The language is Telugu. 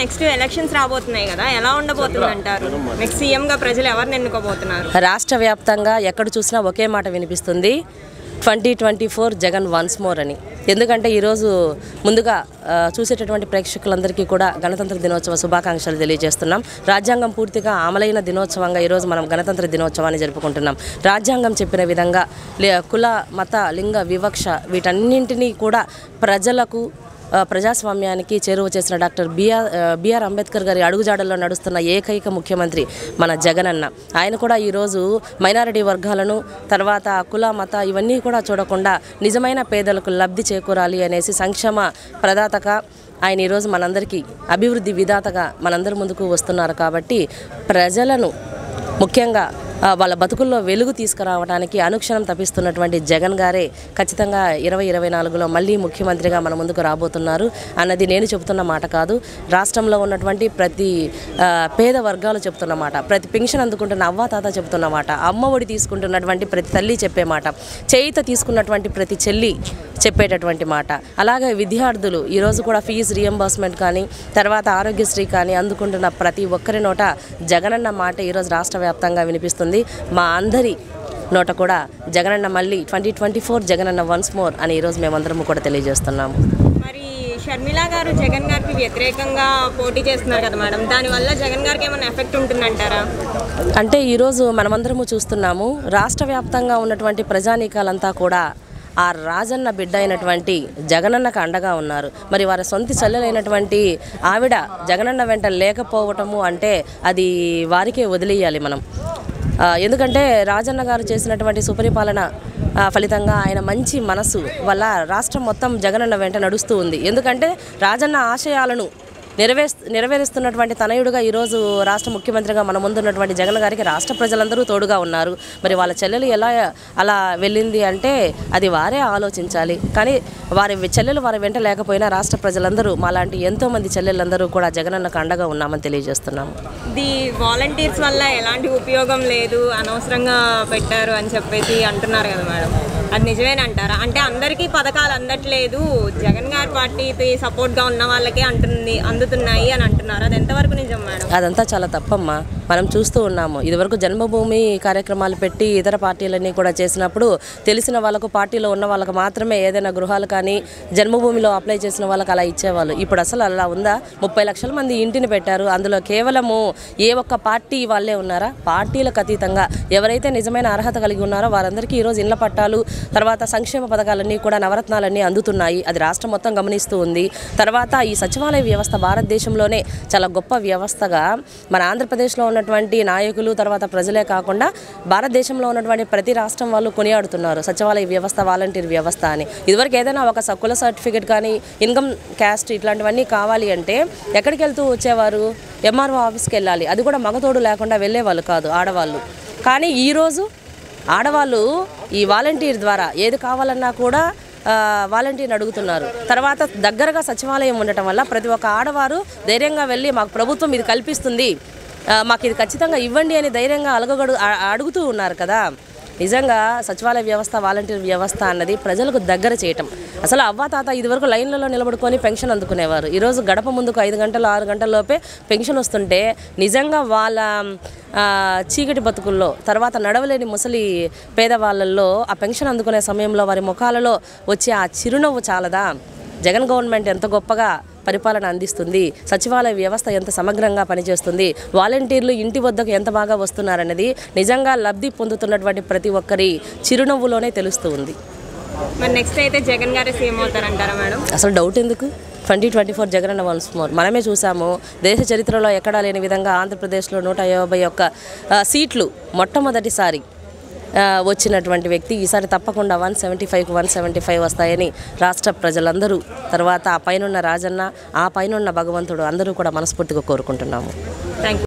నెక్స్ట్ ఎలక్షన్స్ రాబోతున్నాయి కదా, ఎలా ఉండబోతుంది అంటారు? నెక్స్ట్ సీఎంగా ప్రజలు ఎవరిని ఎన్నుకోబోతున్నారు? రాష్ట్ర వ్యాప్తంగా ఎక్కడ చూసినా ఒకే మాట వినిపిస్తుంది, 2024 జగన్ వన్స్ మోర్ అని. ఎందుకంటే ఈరోజు ముందుగా చూసేటటువంటి ప్రేక్షకులందరికీ కూడా గణతంత్ర దినోత్సవ శుభాకాంక్షలు తెలియజేస్తున్నాం. రాజ్యాంగం పూర్తిగా అమలైన దినోత్సవంగా ఈరోజు మనం గణతంత్ర దినోత్సవాన్ని జరుపుకుంటున్నాం. రాజ్యాంగం చెప్పిన విధంగా కుల మత లింగ వివక్ష వీటన్నింటినీ కూడా ప్రజలకు ప్రజాస్వామ్యానికి చేరువ చేసిన డాక్టర్ బిఆర్ అంబేద్కర్ గారి అడుగుజాడల్లో నడుస్తున్న ఏకైక ముఖ్యమంత్రి మన జగనన్న. ఆయన కూడా ఈరోజు మైనారిటీ వర్గాలను తర్వాత కుల మత ఇవన్నీ కూడా చూడకుండా నిజమైన పేదలకు లబ్ధి చేకూరాలి అనేసి సంక్షేమ ప్రదాతగా ఆయన ఈరోజు మనందరికీ అభివృద్ధి విధాతగా మనందరి ముందుకు వస్తున్నారు. కాబట్టి ప్రజలను ముఖ్యంగా వాళ్ళ బతుకుల్లో వెలుగు తీసుకురావడానికి అనుక్షణం తప్పిస్తున్నటువంటి జగన్ గారే ఖచ్చితంగా 2024లో మళ్ళీ ముఖ్యమంత్రిగా మన ముందుకు రాబోతున్నారు అన్నది నేను చెబుతున్న మాట కాదు, రాష్ట్రంలో ఉన్నటువంటి ప్రతి పేద వర్గాలు చెప్తున్న మాట, ప్రతి పెన్షన్ అందుకుంటున్న అవ్వాతాత చెబుతున్న మాట, అమ్మ ఒడి తీసుకుంటున్నటువంటి ప్రతి తల్లి చెప్పే మాట, చేయిత తీసుకున్నటువంటి ప్రతి చెల్లి చెప్పేటటువంటి మాట. అలాగే విద్యార్థులు ఈరోజు కూడా ఫీజు రియంబర్స్మెంట్ కానీ తర్వాత ఆరోగ్యశ్రీ కానీ అందుకుంటున్న ప్రతి ఒక్కరి నోట జగనన్న మాట ఈరోజు రాష్ట్ర వ్యాప్తంగా వినిపిస్తుంది. మా అందరి నోట కూడా జగనన్న మళ్ళీ 2024 జగనన్న వన్స్ మోర్ అని ఈరోజు మేమందరం కూడా తెలియజేస్తున్నాము. మరి షర్మిల గారు జగన్ గారికి వ్యతిరేకంగా పోటీ చేస్తున్నారు కదా మేడం, దానివల్ల జగన్ గారికి ఏమైనా ఎఫెక్ట్ ఉంటుందంటారా? అంటే ఈరోజు మనమందరము చూస్తున్నాము, రాష్ట్ర వ్యాప్తంగా ఉన్నటువంటి ప్రజానీకాలంతా కూడా ఆ రాజన్న బిడ్డ అయినటువంటి జగనన్నకు అండగా ఉన్నారు. మరి వారి సొంత చెల్లెలైనటువంటి ఆవిడ జగనన్న వెంట లేకపోవటము అంటే అది వారికే వదిలేయాలి మనం. ఎందుకంటే రాజన్న గారు చేసినటువంటి సుపరిపాలన ఫలితంగా ఆయన మంచి మనసు వల్ల రాష్ట్రం మొత్తం జగనన్న వెంట నడుస్తూ ఉంది. ఎందుకంటే రాజన్న ఆశయాలను నెరవేరుస్తున్నటువంటి తనయుడుగా ఈరోజు రాష్ట్ర ముఖ్యమంత్రిగా మన ముందున్నటువంటి జగన్ గారికి రాష్ట్ర ప్రజలందరూ తోడుగా ఉన్నారు. మరి వాళ్ళ చెల్లెలు ఎలా అలా వెళ్ళింది అంటే అది వారే ఆలోచించాలి. కానీ వారి చెల్లెలు వారి వెంట లేకపోయినా రాష్ట్ర ప్రజలందరూ మాలాంటి ఎంతోమంది చెల్లెళ్ళందరూ కూడా జగనన్నకు అండగా ఉన్నామని తెలియజేస్తున్నాము. ఇది వాలంటీర్స్ వల్ల ఎలాంటి ఉపయోగం లేదు, అనవసరంగా పెట్టారు అని చెప్పేసి అంటున్నారు కదా మేడం, అది నిజమేనంటారా? అంటే అందరికీ పథకాలు అందట్లేదు, జగన్ గారి పార్టీకి సపోర్ట్గా ఉన్న వాళ్ళకే అందుతున్నాయి అని అంటున్నారు, అది ఎంతవరకు నిజం మేడం? అదంతా చాలా తప్పమ్మా. మనం చూస్తూ ఉన్నాము, ఇదివరకు జన్మభూమి కార్యక్రమాలు పెట్టి ఇతర పార్టీలన్నీ కూడా చేసినప్పుడు తెలిసిన వాళ్ళకు పార్టీలో ఉన్న వాళ్ళకు మాత్రమే ఏదైనా గృహాలు కానీ జన్మభూమిలో అప్లై చేసిన వాళ్ళకి అలా ఇచ్చేవాళ్ళు. ఇప్పుడు అసలు అలా ఉందా? 30 లక్షల మంది ఇంటిని పెట్టారు, అందులో కేవలము ఏ ఒక్క పార్టీ వాళ్ళే ఉన్నారా? పార్టీలకు అతీతంగా ఎవరైతే నిజమైన అర్హత కలిగి ఉన్నారో వారందరికీ ఈరోజు ఇళ్ల పట్టాలు తర్వాత సంక్షేమ పథకాలన్నీ కూడా నవరత్నాలన్నీ అందుతున్నాయి. అది రాష్ట్రం మొత్తం గమనిస్తూ ఉంది. తర్వాత ఈ సచివాలయ వ్యవస్థ భారతదేశంలోనే చాలా గొప్ప వ్యవస్థగా మన ఆంధ్రప్రదేశ్లో ఉన్నటువంటి నాయకులు తర్వాత ప్రజలే కాకుండా భారతదేశంలో ఉన్నటువంటి ప్రతి రాష్ట్రం వాళ్ళు కొనియాడుతున్నారు సచివాలయ వ్యవస్థ, వాలంటీర్ వ్యవస్థ అని. ఇదివరకు ఏదైనా ఒక కుల సర్టిఫికేట్ కానీ ఇన్కమ్ క్యాస్ట్ ఇట్లాంటివన్నీ కావాలి అంటే ఎక్కడికి వెళ్తూ వచ్చేవారు? ఎంఆర్ఓ ఆఫీస్కి వెళ్ళాలి, అది కూడా మగతోడు లేకుండా వెళ్ళేవాళ్ళు కాదు ఆడవాళ్ళు. కానీ ఈరోజు ఆడవాళ్ళు ఈ వాలంటీర్ ద్వారా ఏది కావాలన్నా కూడా వాలంటీర్ని అడుగుతున్నారు. తర్వాత దగ్గరగా సచివాలయం ఉండటం వల్ల ప్రతి ఒక్క ఆడవారు ధైర్యంగా వెళ్ళి మాకు ప్రభుత్వం ఇది కల్పిస్తుంది, మాకు ఇది ఖచ్చితంగా ఇవ్వండి అని ధైర్యంగా అడుగుతూ ఉన్నారు కదా. నిజంగా సచివాలయ వ్యవస్థ, వాలంటీర్ వ్యవస్థ అన్నది ప్రజలకు దగ్గర చేయటం. అసలు అవ్వాతాత ఇదివరకు లైన్లలో నిలబడుకొని పెన్షన్ అందుకునేవారు. ఈరోజు గడప ముందుకు 5 గంటలు 6 గంటల లోపే పెన్షన్ వస్తుంటే నిజంగా వాళ్ళ చీకటి బతుకుల్లో తర్వాత నడవలేని ముసలి పేదవాళ్ళల్లో ఆ పెన్షన్ అందుకునే సమయంలో వారి ముఖాలలో వచ్చే ఆ చిరునవ్వు చాలదా? జగన్ గవర్నమెంట్ ఎంత గొప్పగా పరిపాలన అందిస్తుంది, సచివాలయ వ్యవస్థ ఎంత సమగ్రంగా పనిచేస్తుంది, వాలంటీర్లు ఇంటి వద్దకు ఎంత బాగా వస్తున్నారనేది నిజంగా లబ్ధి పొందుతున్నటువంటి ప్రతి ఒక్కరి చిరునవ్వులోనే తెలుస్తూ ఉంది. మరి నెక్స్ట్ అయితే జగన్ గారే సీఎం అవుతారంటారా మేడం? అసలు డౌట్ ఎందుకు? 2024 జగనన్న వన్స్ మోర్. మనమే చూసాము, దేశ చరిత్రలో ఎక్కడా లేని విధంగా ఆంధ్రప్రదేశ్లో 151 సీట్లు మొట్టమొదటిసారి వచ్చినటువంటి వ్యక్తి ఈసారి తప్పకుండా 175కు 175 వస్తాయని రాష్ట్ర ప్రజలందరూ తర్వాత ఆ పైనున్న రాజన్న, ఆ పైనున్న భగవంతుడు అందరూ కూడా మనస్ఫూర్తిగా కోరుకుంటున్నాము. Thank you.